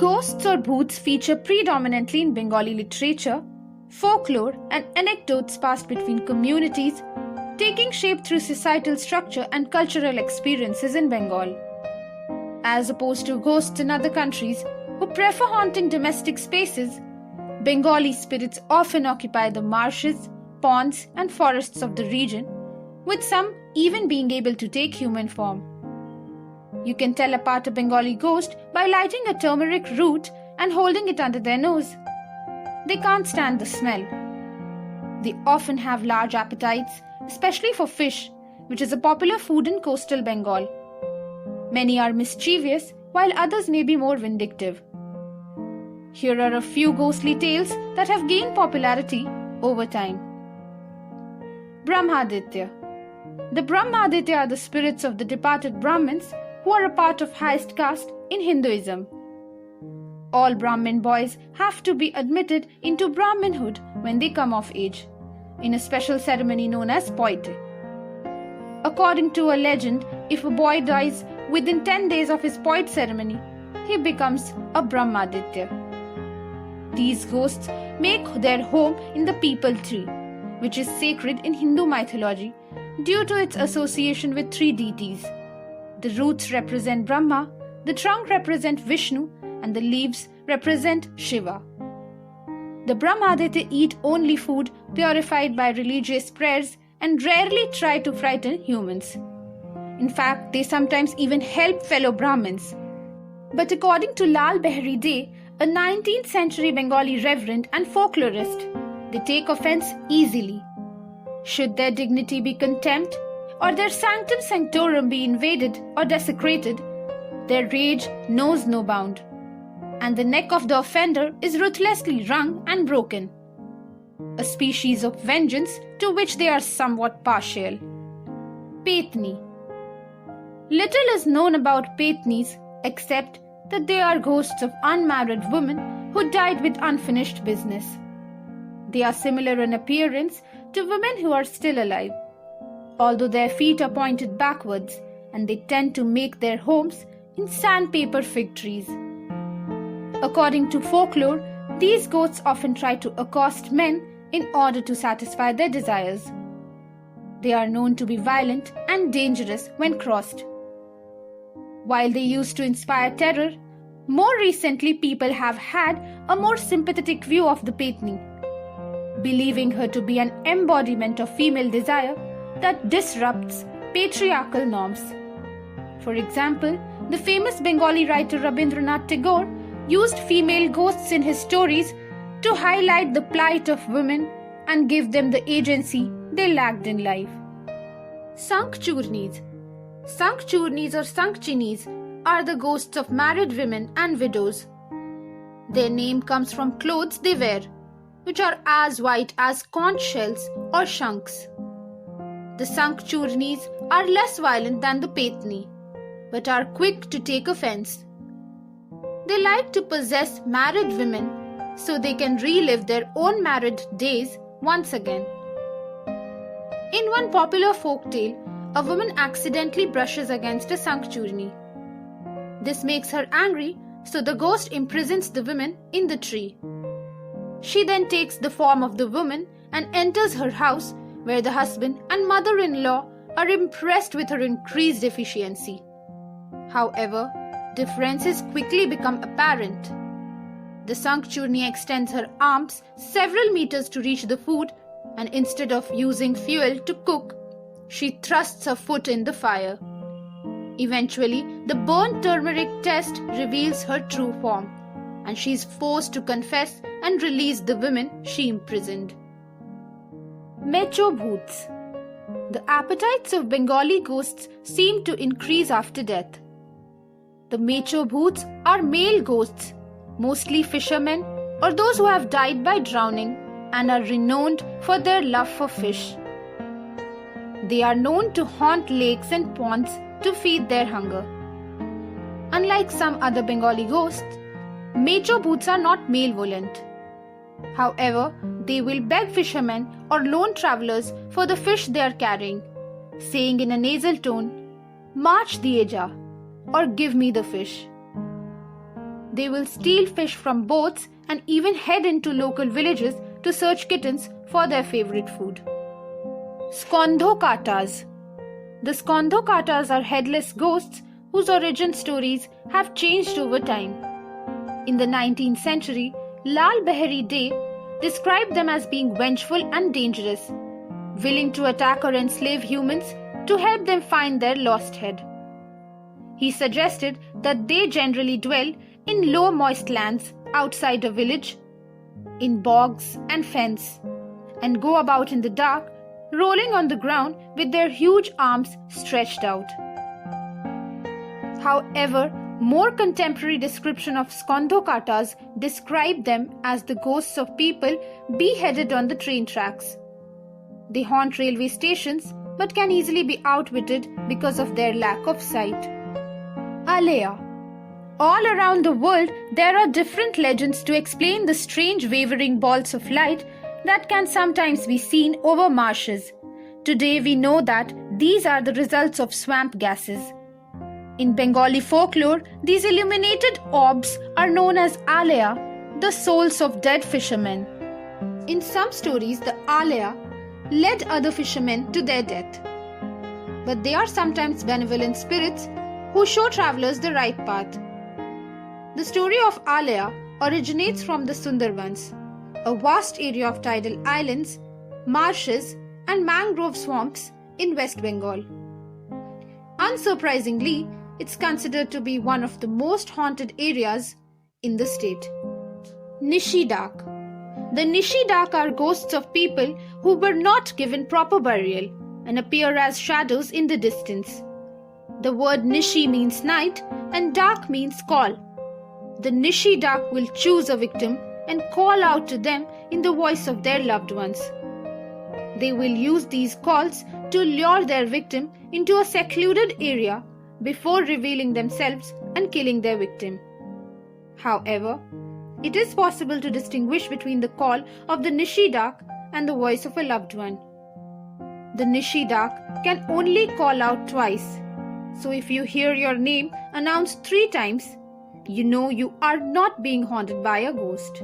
Ghosts or bhoots feature predominantly in Bengali literature, folklore, and anecdotes passed between communities, taking shape through societal structure and cultural experiences in Bengal. As opposed to ghosts in other countries who prefer haunting domestic spaces, Bengali spirits often occupy the marshes, ponds, and forests of the region, with some even being able to take human form. You can tell apart a Bengali ghost by lighting a turmeric root and holding it under their nose. They can't stand the smell. They often have large appetites, especially for fish, which is a popular food in coastal Bengal. Many are mischievous, while others may be more vindictive. Here are a few ghostly tales that have gained popularity over time. Brahmaditya. The Brahmaditya are the spirits of the departed Brahmins who are a part of highest caste in Hinduism. All Brahmin boys have to be admitted into Brahminhood when they come of age, in a special ceremony known as Poite. According to a legend, if a boy dies within 10 days of his Poite ceremony, he becomes a Brahmaditya. These ghosts make their home in the peepal tree, which is sacred in Hindu mythology due to its association with three deities. The roots represent Brahma, the trunk represents Vishnu, and the leaves represent Shiva. The Brahmaditya eat only food purified by religious prayers and rarely try to frighten humans. In fact, they sometimes even help fellow Brahmins. But according to Lal Behari De, a 19th century Bengali reverend and folklorist, they take offense easily. Should their dignity be contemned, or their sanctum sanctorum be invaded or desecrated, their rage knows no bound, and the neck of the offender is ruthlessly wrung and broken. A species of vengeance to which they are somewhat partial. Pethni. Little is known about Pethnis except that they are ghosts of unmarried women who died with unfinished business. They are similar in appearance to women who are still alive, although their feet are pointed backwards and they tend to make their homes in sandpaper fig trees. According to folklore, these ghosts often try to accost men in order to satisfy their desires. They are known to be violent and dangerous when crossed. While they used to inspire terror, more recently people have had a more sympathetic view of the Pethni, believing her to be an embodiment of female desire that disrupts patriarchal norms. For example, the famous Bengali writer Rabindranath Tagore used female ghosts in his stories to highlight the plight of women and give them the agency they lacked in life. Sankchurnis. Sankchurnis or Sankchinis are the ghosts of married women and widows. Their name comes from clothes they wear, which are as white as conch shells or shanks. The Sankchurnis are less violent than the Pethni, but are quick to take offense. They like to possess married women so they can relive their own married days once again. In one popular folk tale, a woman accidentally brushes against a Sankchurni. This makes her angry, so the ghost imprisons the woman in the tree. She then takes the form of the woman and enters her house, where the husband and mother-in-law are impressed with her increased efficiency. However, differences quickly become apparent. The Sankchurni extends her arms several meters to reach the food, and instead of using fuel to cook, she thrusts her foot in the fire. Eventually, the burnt turmeric test reveals her true form, and she is forced to confess and release the women she imprisoned. Macho Bhoots. The appetites of Bengali ghosts seem to increase after death. The Macho Bhoots are male ghosts, mostly fishermen or those who have died by drowning and are renowned for their love for fish. They are known to haunt lakes and ponds to feed their hunger. Unlike some other Bengali ghosts, Macho Bhoots are not malevolent. However, they will beg fishermen or lone travelers for the fish they are carrying, saying in a nasal tone, "March diye ja," or "Give me the fish." They will steal fish from boats and even head into local villages to search kittens for their favorite food. Skondokatas. The Skondokatas are headless ghosts whose origin stories have changed over time. In the 19th century, Lal Bahari Dey described them as being vengeful and dangerous, willing to attack or enslave humans to help them find their lost head. He suggested that they generally dwell in low moist lands outside a village, in bogs and fens, and go about in the dark, rolling on the ground with their huge arms stretched out. However, more contemporary description of Skondokatas describe them as the ghosts of people beheaded on the train tracks. They haunt railway stations but can easily be outwitted because of their lack of sight. Aliyah. All around the world, there are different legends to explain the strange wavering balls of light that can sometimes be seen over marshes. Today we know that these are the results of swamp gases. In Bengali folklore, these illuminated orbs are known as Aliyah, the souls of dead fishermen. In some stories, the Aliyah led other fishermen to their death. But they are sometimes benevolent spirits who show travelers the right path. The story of Aliyah originates from the Sundarbans, a vast area of tidal islands, marshes, and mangrove swamps in West Bengal. Unsurprisingly, it's considered to be one of the most haunted areas in the state. Nishidak. The Nishidak are ghosts of people who were not given proper burial and appear as shadows in the distance. The word Nishi means night and Dak means call. The Nishidak will choose a victim and call out to them in the voice of their loved ones. They will use these calls to lure their victim into a secluded area before revealing themselves and killing their victim. However, it is possible to distinguish between the call of the Nishidak and the voice of a loved one. The Nishidak can only call out twice, so if you hear your name announced 3 times, you know you are not being haunted by a ghost.